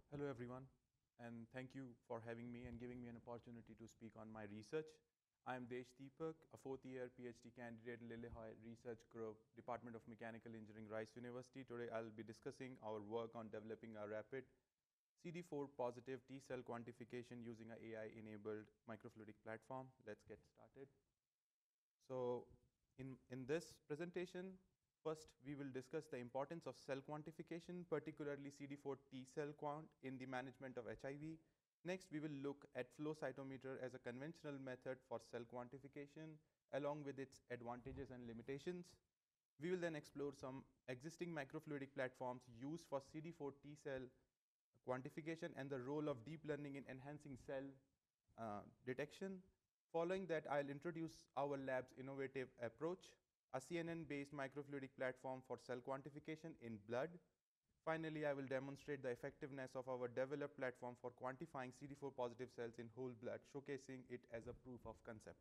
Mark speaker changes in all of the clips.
Speaker 1: Hello everyone, and thank you for having me and giving me an opportunity to speak on my research. I am Desh Deepak, a fourth-year PhD candidate in Lillehoi Research Group, Department of Mechanical Engineering, Rice University. Today I'll be discussing our work on developing a rapid CD4 positive T-cell quantification using an AI-enabled microfluidic platform. Let's get started. So in this presentation, first, we will discuss the importance of cell quantification, particularly CD4 T cell quant in the management of HIV. Next, we will look at flow cytometer as a conventional method for cell quantification, along with its advantages and limitations. We will then explore some existing microfluidic platforms used for CD4 T cell quantification and the role of deep learning in enhancing cell detection. Following that, I'll introduce our lab's innovative approach, a CNN-based microfluidic platform for cell quantification in blood. Finally, I will demonstrate the effectiveness of our developed platform for quantifying CD4 positive cells in whole blood, showcasing it as a proof of concept.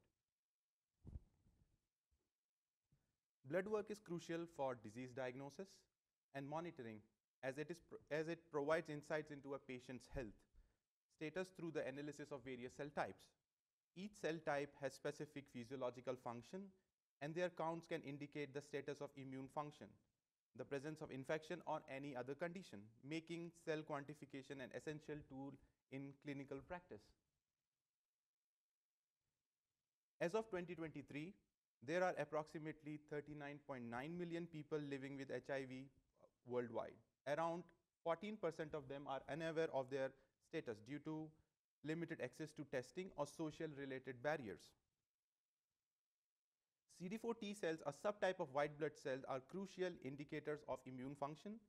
Speaker 1: Blood work is crucial for disease diagnosis and monitoring as it provides insights into a patient's health status through the analysis of various cell types. Each cell type has specific physiological function, and their counts can indicate the status of immune function, the presence of infection, or any other condition, making cell quantification an essential tool in clinical practice. As of 2023, there are approximately 39.9 million people living with HIV worldwide. Around 14% of them are unaware of their status due to limited access to testing or social related barriers. CD4 T cells, a subtype of white blood cells, are crucial indicators of immune function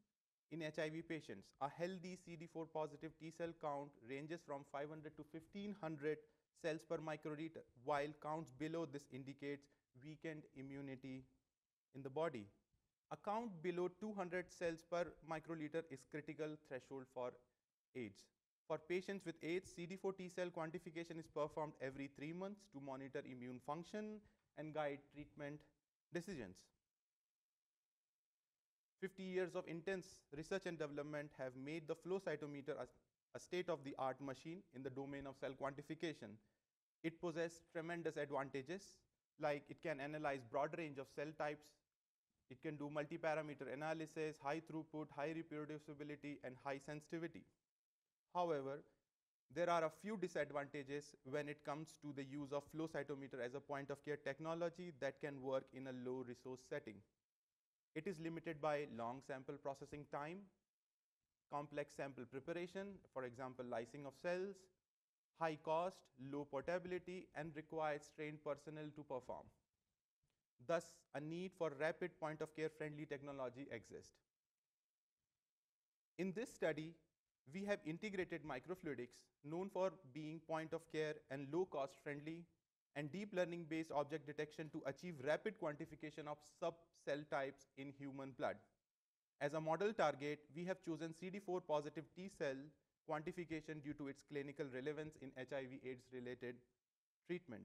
Speaker 1: in HIV patients. A healthy CD4 positive T cell count ranges from 500 to 1500 cells per microliter, while counts below this indicates weakened immunity in the body. A count below 200 cells per microliter is critical threshold for AIDS. For patients with AIDS, CD4 T cell quantification is performed every 3 months to monitor immune function and guide treatment decisions. 50 years of intense research and development have made the flow cytometer a state-of-the-art machine in the domain of cell quantification. It possesses tremendous advantages, like it can analyze broad range of cell types, it can do multi-parameter analysis, high throughput, high reproducibility, and high sensitivity. However, there are a few disadvantages when it comes to the use of flow cytometer as a point-of-care technology that can work in a low-resource setting. It is limited by long sample processing time, complex sample preparation, for example, lysing of cells, high cost, low portability, and requires trained personnel to perform. Thus, a need for rapid point-of-care friendly technology exists. In this study, we have integrated microfluidics, known for being point-of-care and low-cost friendly, and deep learning-based object detection to achieve rapid quantification of sub-cell types in human blood. As a model target, we have chosen CD4 positive T cell quantification due to its clinical relevance in HIV/AIDS related treatment.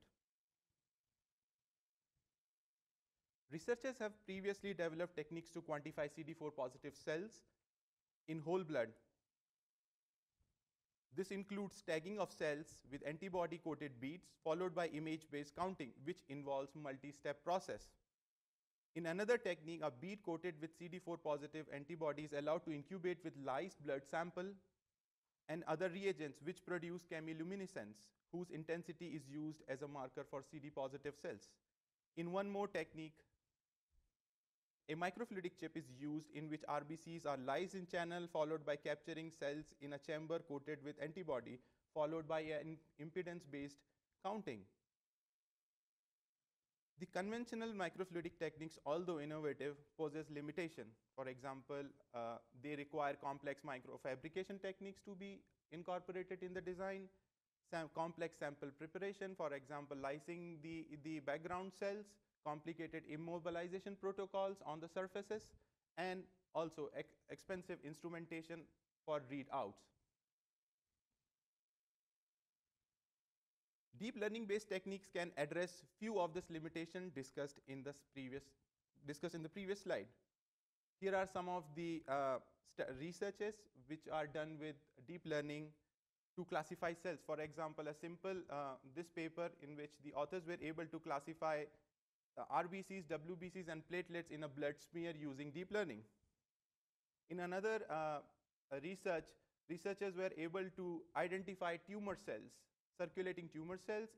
Speaker 1: Researchers have previously developed techniques to quantify CD4 positive cells in whole blood. This includes tagging of cells with antibody-coated beads followed by image-based counting, which involves multi-step process. In another technique, a bead coated with CD4 positive antibody is allowed to incubate with lysed blood sample and other reagents which produce chemiluminescence, whose intensity is used as a marker for CD positive cells. In one more technique, a microfluidic chip is used in which RBCs are lysed in channel followed by capturing cells in a chamber coated with antibody followed by an impedance-based counting. The conventional microfluidic techniques, although innovative, possess limitation. For example, they require complex microfabrication techniques to be incorporated in the design, complex sample preparation, for example, lysing the background cells, complicated immobilization protocols on the surfaces, and also expensive instrumentation for readouts. Deep learning based techniques can address few of this limitation discussed in the previous slide. Here are some of the researches which are done with deep learning to classify cells. For example, a simple this paper in which the authors were able to classify RBCs, WBCs, and platelets in a blood smear using deep learning. In another researchers were able to identify tumor cells, circulating tumor cells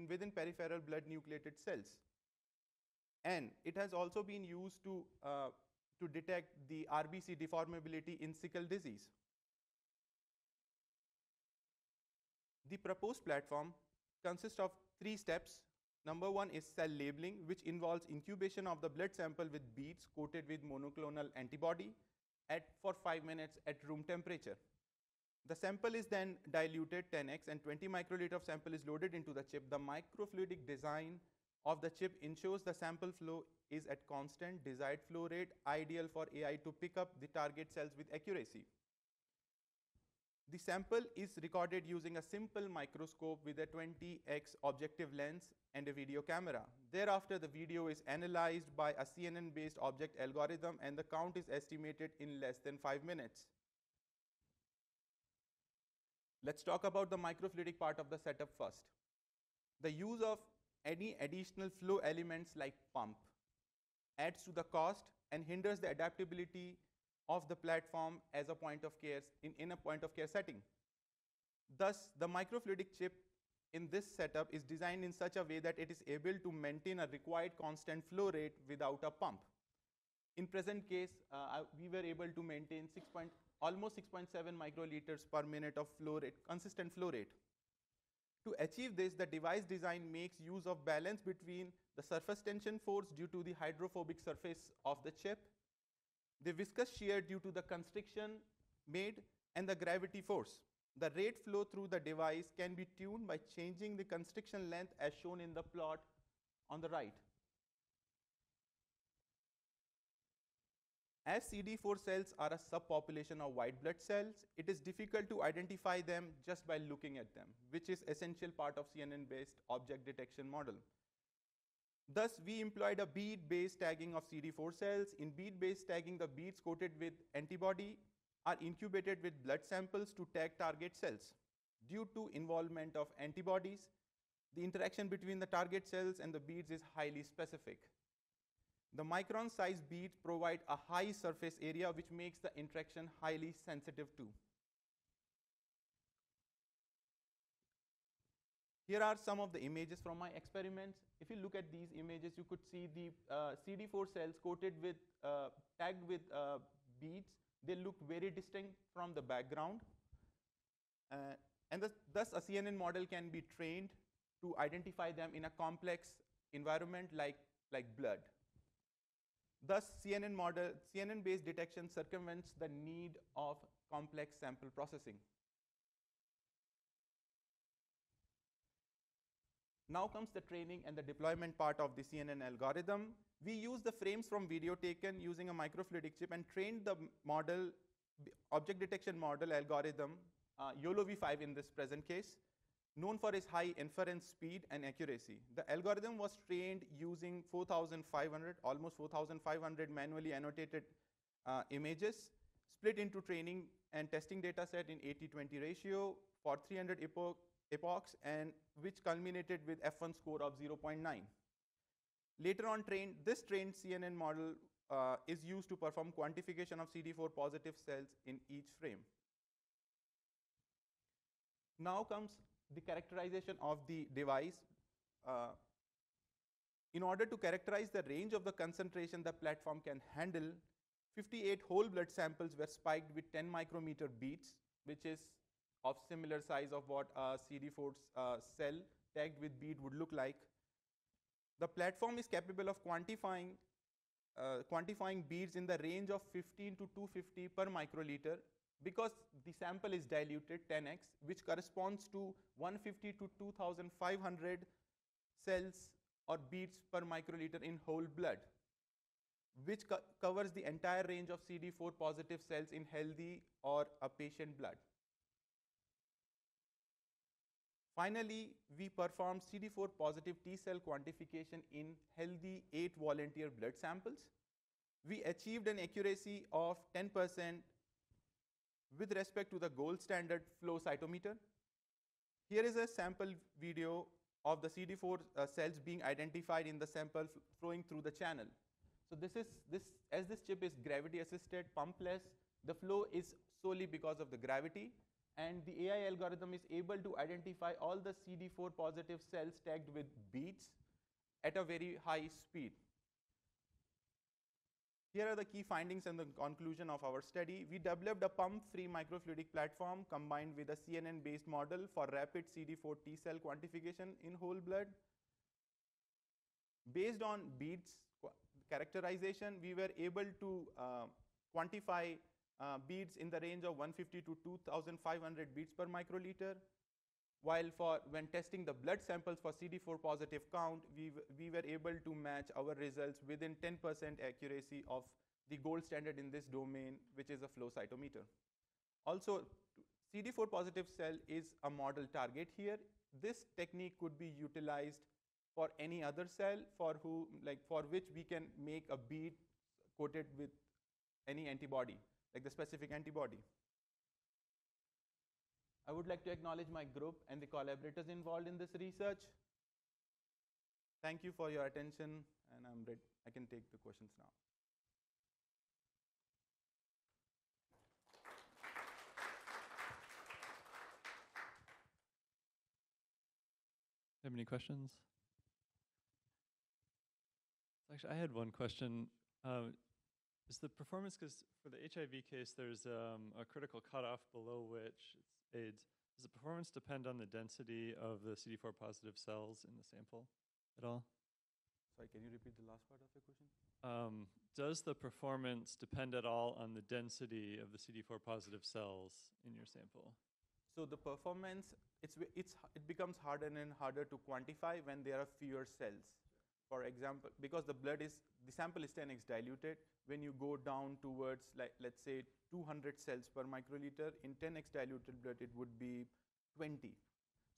Speaker 1: within peripheral blood nucleated cells. And it has also been used to detect the RBC deformability in sickle disease. The proposed platform consists of 3 steps. Number 1 is cell labeling, which involves incubation of the blood sample with beads coated with monoclonal antibody for 5 minutes at room temperature. The sample is then diluted 10x and 20 microliter of sample is loaded into the chip. The microfluidic design of the chip ensures the sample flow is at constant desired flow rate, ideal for AI to pick up the target cells with accuracy. The sample is recorded using a simple microscope with a 20x objective lens and a video camera. Thereafter, the video is analyzed by a CNN-based object algorithm and the count is estimated in less than 5 minutes. Let's talk about the microfluidic part of the setup first. The use of any additional flow elements like pump adds to the cost and hinders the adaptability of the platform as a point of care in a point of care setting. Thus, the microfluidic chip in this setup is designed in such a way that it is able to maintain a required constant flow rate without a pump. In present case, we were able to maintain almost 6.7 microliters per minute of flow rate, consistent flow rate. To achieve this, the device design makes use of balance between the surface tension force due to the hydrophobic surface of the chip, the viscous shear due to the constriction made, and the gravity force. The rate flow through the device can be tuned by changing the constriction length as shown in the plot on the right. As CD4 cells are a subpopulation of white blood cells, it is difficult to identify them just by looking at them, which is essential part of CNN-based object detection model. Thus, we employed a bead-based tagging of CD4 cells. In bead-based tagging, the beads coated with antibody are incubated with blood samples to tag target cells. Due to involvement of antibodies, the interaction between the target cells and the beads is highly specific. The micron-sized beads provide a high surface area, which makes the interaction highly sensitive too. Here are some of the images from my experiments. If you look at these images, you could see the CD4 cells coated with, tagged with beads. They look very distinct from the background. And thus a CNN model can be trained to identify them in a complex environment like blood. Thus, CNN-based detection circumvents the need of complex sample processing. Now comes the training and the deployment part of the CNN algorithm. We use the frames from video taken using a microfluidic chip and trained the model, object detection model algorithm, YOLO V5 in this present case, known for its high inference speed and accuracy. The algorithm was trained using 4,500, almost 4,500 manually annotated images, split into training and testing data set in 80-20 ratio for 300 epochs, and which culminated with F1 score of 0.9. Later on, this trained CNN model is used to perform quantification of CD4 positive cells in each frame. Now comes the characterization of the device. In order to characterize the range of the concentration the platform can handle, 58 whole blood samples were spiked with 10 micrometer beads, which is of similar size of what a CD4 cell tagged with bead would look like. The platform is capable of quantifying beads in the range of 15 to 250 per microliter, because the sample is diluted 10x, which corresponds to 150 to 2,500 cells or beads per microliter in whole blood, which covers the entire range of CD4 positive cells in healthy or a patient blood. Finally, we performed CD4 positive T cell quantification in healthy 8 volunteer blood samples. We achieved an accuracy of 10% with respect to the gold standard flow cytometer. Here is a sample video of the CD4 cells being identified in the sample flowing through the channel. So as this chip is gravity assisted, pumpless, the flow is solely because of the gravity, and the AI algorithm is able to identify all the CD4 positive cells tagged with beads at a very high speed. Here are the key findings and the conclusion of our study. We developed a pump-free microfluidic platform combined with a CNN-based model for rapid CD4 T cell quantification in whole blood. Based on beads characterization, we were able to quantify beads in the range of 150 to 2,500 beads per microliter. While when testing the blood samples for CD4 positive count, we were able to match our results within 10% accuracy of the gold standard in this domain, which is a flow cytometer. Also, CD4 positive cell is a model target here. This technique could be utilized for any other cell for which we can make a bead coated with any antibody, like the specific antibody. I would like to acknowledge my group and the collaborators involved in this research. Thank you for your attention, and I'm ready. I can take the questions now.
Speaker 2: Have any questions? Actually, I had one question. Is the performance, because for the HIV case, there's a critical cutoff below which it's AIDS. Does the performance depend on the density of the CD4 positive cells in the sample at all?
Speaker 1: Sorry, can you repeat the last part of your question?
Speaker 2: Does the performance depend at all on the density of the CD4 positive cells in your sample?
Speaker 1: So the performance, it becomes harder and harder to quantify when there are fewer cells. For example, because the sample is 10x diluted, when you go down towards, let's say 200 cells per microliter, in 10x diluted blood it would be 20.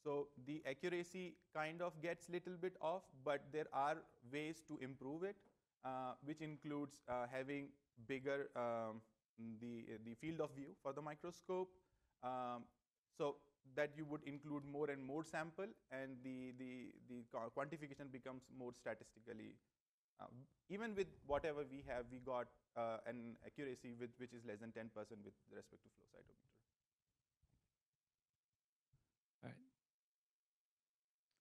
Speaker 1: So the accuracy kind of gets little bit off, but there are ways to improve it, which includes having bigger the field of view for the microscope, so that you would include more and more sample, and the quantification becomes more statistically. Even with whatever we have, we got an accuracy which is less than 10% with respect to flow cytometer.
Speaker 2: All right.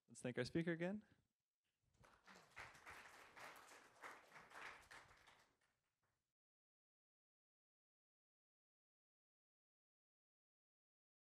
Speaker 2: Let's thank our speaker again.